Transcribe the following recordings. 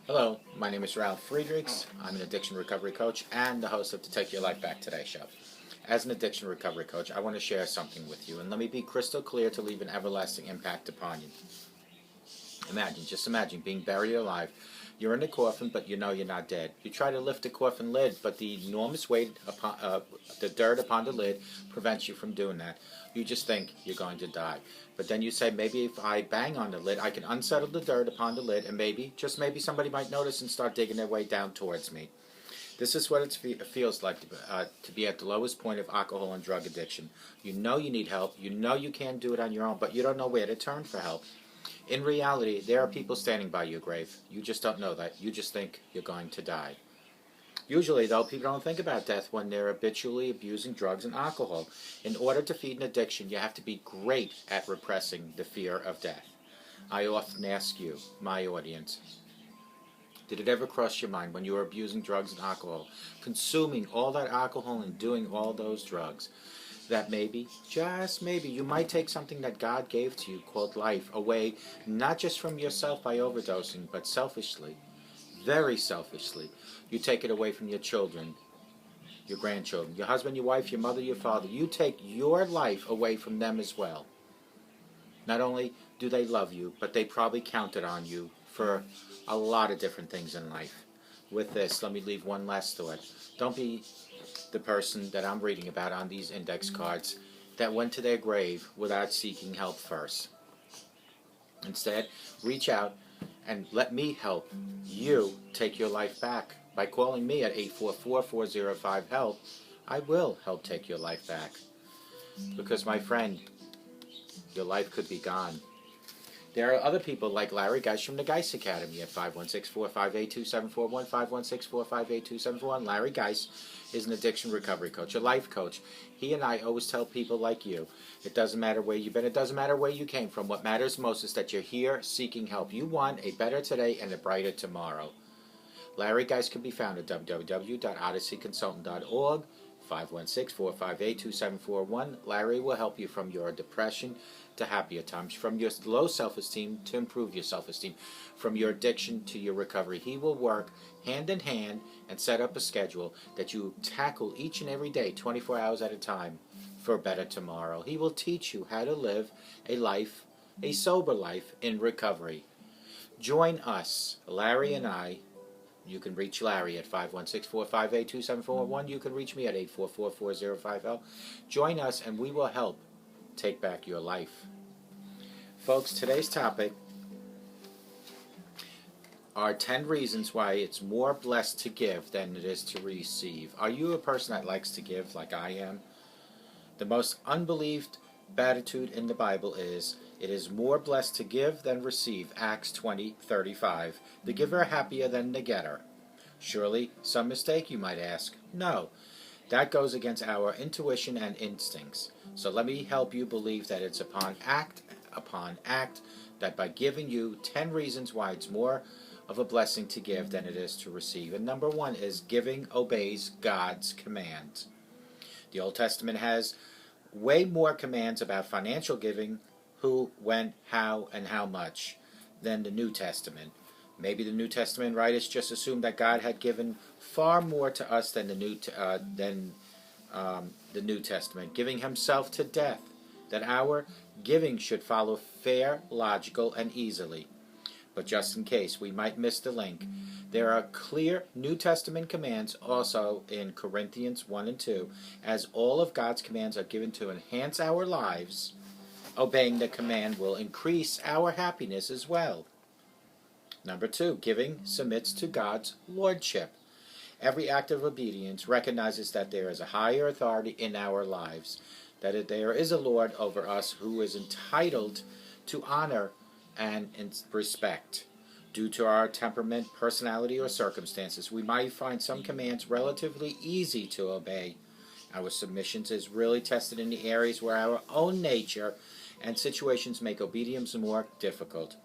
Hello, my name is Ralf Friedrichs. I'm an addiction recovery coach and the host of the Take Your Life Back Today show. As an addiction recovery coach, I want to share something with you, and let me be crystal clear to leave an everlasting impact upon you. Just imagine being buried alive. You're in a coffin, but you know you're not dead. You try to lift the coffin lid, but the enormous weight upon the dirt upon the lid prevents you from doing that. You just think you're going to die. But then you say, maybe if I bang on the lid, I can unsettle the dirt upon the lid, and maybe, just maybe, somebody might notice and start digging their way down towards me. This is what it feels like to be at the lowest point of alcohol and drug addiction. You know you need help. You know you can't do it on your own, but you don't know where to turn for help. In reality, there are people standing by your grave. You just don't know that. You just think you're going to die. Usually, though, people don't think about death when they're habitually abusing drugs and alcohol. In order to feed an addiction, you have to be great at repressing the fear of death. I often ask you, my audience, did it ever cross your mind when you were abusing drugs and alcohol, consuming all that alcohol and doing all those drugs, that maybe, just maybe, you might take something that God gave to you called life away, not just from yourself by overdosing, but selfishly, very selfishly. You take it away from your children, your grandchildren, your husband, your wife, your mother, your father. You take your life away from them as well. Not only do they love you, but they probably counted on you for a lot of different things in life. With this, let me leave one last thought. Don't be the person that I'm reading about on these index cards that went to their grave without seeking help first. Instead, reach out and let me help you take your life back. By calling me at 844-405-HELP, I will help take your life back. Because, my friend, your life could be gone. There are other people like Larry Geist from the Geist Academy at 516-458-2741, 516-458-2741. Larry Geist is an addiction recovery coach, a life coach. He and I always tell people like you, it doesn't matter where you've been, it doesn't matter where you came from. What matters most is that you're here seeking help. You want a better today and a brighter tomorrow. Larry Geist can be found at www.odysseyconsultant.org. 516-458-2741. Larry will help you from your depression to happier times, from your low self-esteem to improve your self-esteem, from your addiction to your recovery. He will work hand in hand and set up a schedule that you tackle each and every day, 24 hours at a time, for a better tomorrow. He will teach you how to live a life, a sober life in recovery. Join us, Larry and I. You can reach Larry at 516-458-2741. You can reach me at 844-405-HELP. Join us and we will help take back your life. Folks, today's topic are 10 reasons why it's more blessed to give than it is to receive. Are you a person that likes to give like I am? The most unbelieved beatitude in the Bible is, it is more blessed to give than receive, Acts 20:35. The giver happier than the getter. Surely some mistake, you might ask. No, that goes against our intuition and instincts. So let me help you believe that it's upon act, that by giving you 10 reasons why it's more of a blessing to give than it is to receive. And number one is giving obeys God's commands. The Old Testament has way more commands about financial giving, who, when, how, and how much, than the New Testament. Maybe the New Testament writers just assumed that God had given far more to us than the New Testament, giving himself to death, that our giving should follow fair, logical, and easily. But just in case we might miss the link, there are clear New Testament commands also in Corinthians 1 and 2, as all of God's commands are given to enhance our lives. Obeying the command will increase our happiness as well. Number two, giving submits to God's lordship. Every act of obedience recognizes that there is a higher authority in our lives, that there is a Lord over us who is entitled to honor and respect. Due to our temperament, personality, or circumstances, we might find some commands relatively easy to obey. Our submission is really tested in the areas where our own nature and situations make obedience more difficult.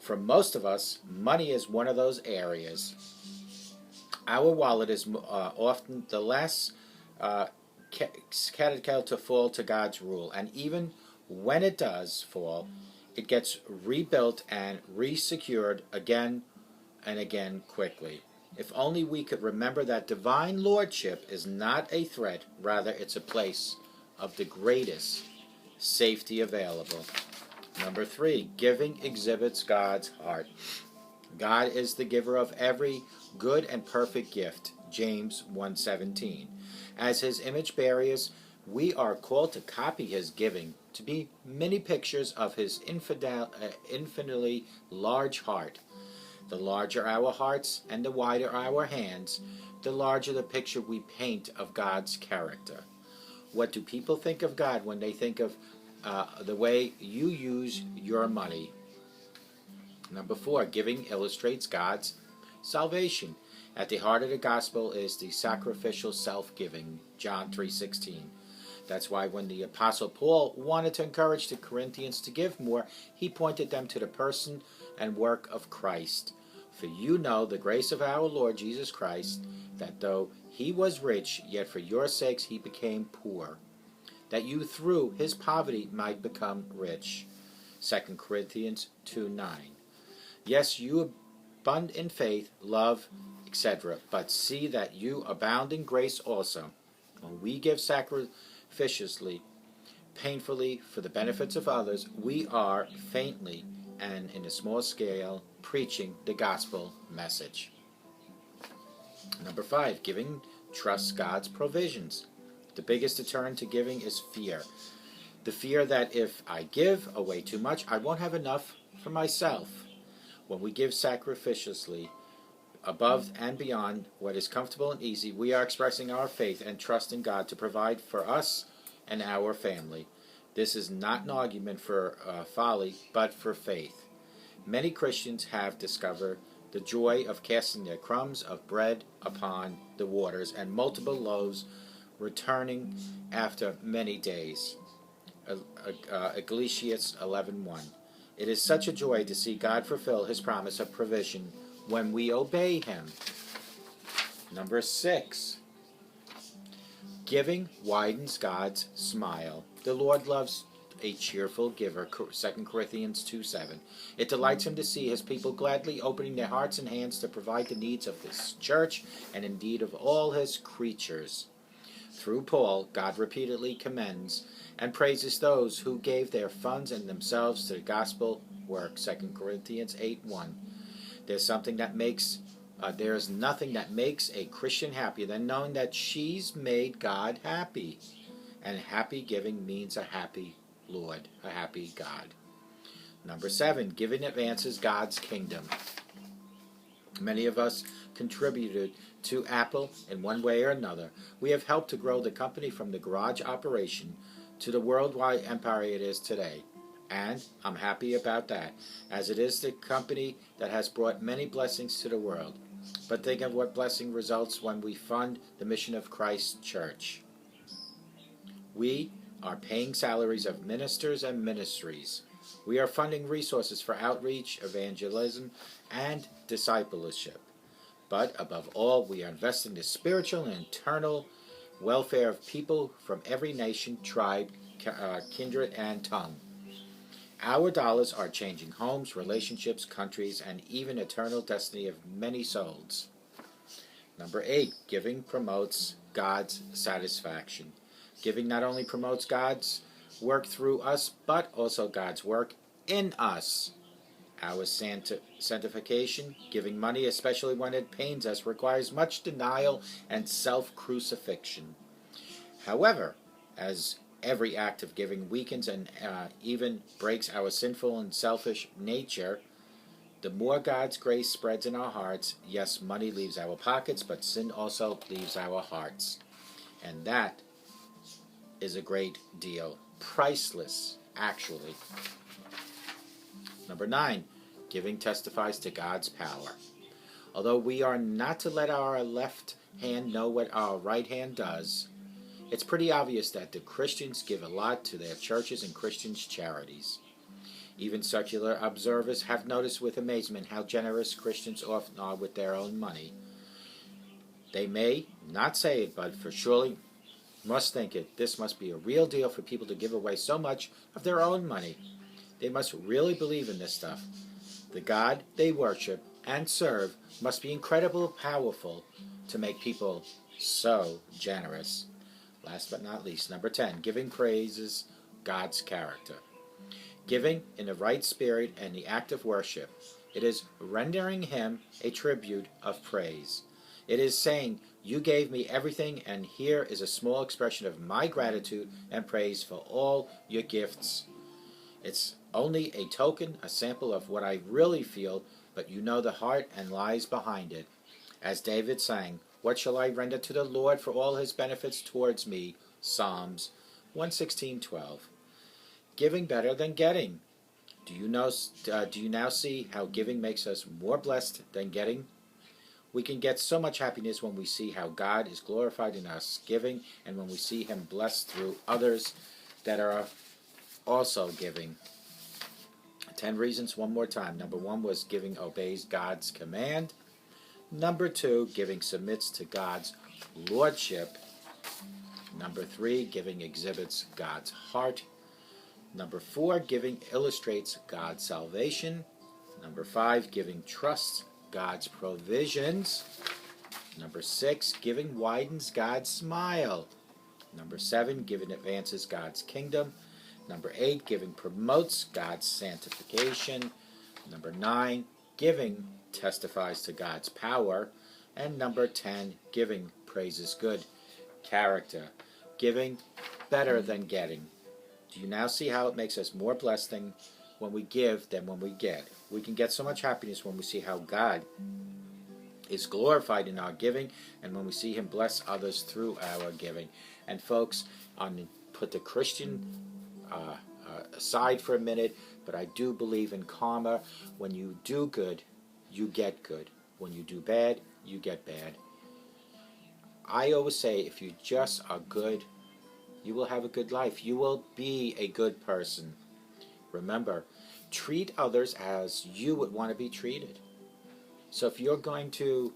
For most of us, money is one of those areas. Our wallet is often the less category to fall to God's rule, and even when it does fall, it gets rebuilt and resecured again and again quickly. If only we could remember that divine lordship is not a threat, rather it's a place of the greatest safety available. Number 3, giving exhibits God's heart. God is the giver of every good and perfect gift, James 1:17. As his image bearers, we are called to copy his giving, to be many pictures of his infinitely large heart. The larger our hearts and the wider our hands, the larger the picture we paint of God's character. What do people think of God when they think of the way you use your money? Number 4, giving illustrates God's salvation. At the heart of the gospel is the sacrificial self-giving, John 3:16. That's why when the Apostle Paul wanted to encourage the Corinthians to give more, he pointed them to the person and work of Christ. For you know the grace of our Lord Jesus Christ, that though he was rich, yet for your sakes he became poor, that you through his poverty might become rich. 2 Corinthians 2:9. Yes, you abund in faith, love, etc., but see that you abound in grace also. When we give sacrificially, painfully, for the benefits of others, we are faintly and in a small scale preaching the gospel message. Number 5, giving trusts God's provisions. The biggest deterrent to giving is fear. The fear that if I give away too much, I won't have enough for myself. When we give sacrificially, above and beyond what is comfortable and easy, we are expressing our faith and trust in God to provide for us and our family. This is not an argument for folly, but for faith. Many Christians have discovered the joy of casting their crumbs of bread upon the waters and multiple loaves returning after many days. Ecclesiastes 11:1. It is such a joy to see God fulfill his promise of provision when we obey him. Number 6, giving widens God's smile. The Lord loves a cheerful giver, 2 Corinthians 2:7. It delights him to see his people gladly opening their hearts and hands to provide the needs of his church and indeed of all his creatures. Through Paul, God repeatedly commends and praises those who gave their funds and themselves to the gospel work, 2 Corinthians 8:1. There is nothing that makes a Christian happier than knowing that she's made God happy. And happy giving means a happy Lord, a happy God. Number 7, giving advances God's kingdom. Many of us contributed to Apple in one way or another. We have helped to grow the company from the garage operation to the worldwide empire it is today. And I'm happy about that, as it is the company that has brought many blessings to the world. But think of what blessing results when we fund the mission of Christ's church. We are paying salaries of ministers and ministries. We are funding resources for outreach, evangelism, and discipleship. But above all, we are investing in the spiritual and internal welfare of people from every nation, tribe, kindred, and tongue. Our dollars are changing homes, relationships, countries, and even eternal destiny of many souls. Number 8, giving promotes God's satisfaction. Giving not only promotes God's work through us, but also God's work in us. Our sanctification, giving money, especially when it pains us, requires much denial and self-crucifixion. However, as every act of giving weakens and even breaks our sinful and selfish nature, the more God's grace spreads in our hearts, yes, money leaves our pockets, but sin also leaves our hearts. And that is a great deal. Priceless, actually. Number 9, giving testifies to God's power. Although we are not to let our left hand know what our right hand does, it's pretty obvious that the Christians give a lot to their churches and Christians' charities. Even secular observers have noticed with amazement how generous Christians often are with their own money. They may not say it, but for surely must think it. This must be a real deal for people to give away so much of their own money. They must really believe in this stuff. The God they worship and serve must be incredibly powerful to make people so generous. Last but not least, number 10, giving praises God's character. Giving in the right spirit and the act of worship. It is rendering Him a tribute of praise. It is saying, you gave me everything, and here is a small expression of my gratitude and praise for all your gifts. It's only a token, a sample of what I really feel, but you know the heart and lies behind it. As David sang, what shall I render to the Lord for all His benefits towards me? Psalms 116:12. Giving better than getting. Do you now see how giving makes us more blessed than getting? We can get so much happiness when we see how God is glorified in us giving, and when we see Him blessed through others that are also giving. 10 reasons, one more time. Number 1 was giving obeys God's command. Number 2, giving submits to God's lordship. Number 3, giving exhibits God's heart. Number 4, giving illustrates God's salvation. Number 5, giving trusts God's provisions. Number 6, giving widens God's smile. Number 7, giving advances God's kingdom. Number 8, giving promotes God's sanctification. Number 9, giving testifies to God's power. And number 10, giving praises good character. Giving better than getting. Do you now see how it makes us more blessed when we give than when we get? We can get so much happiness when we see how God is glorified in our giving, and when we see Him bless others through our giving. And folks, put the Christian aside for a minute, but I do believe in karma. When you do good, you get good. When you do bad, you get bad. I always say, if you just are good, you will have a good life. You will be a good person. Remember, treat others as you would want to be treated. So if you're going to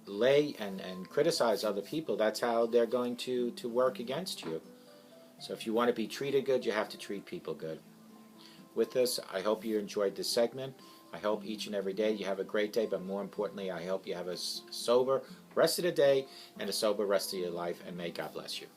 lay and criticize other people, that's how they're going to work against you. So if you want to be treated good, you have to treat people good. With this, I hope you enjoyed this segment. I hope each and every day you have a great day, but more importantly, I hope you have a sober rest of the day and a sober rest of your life, and may God bless you.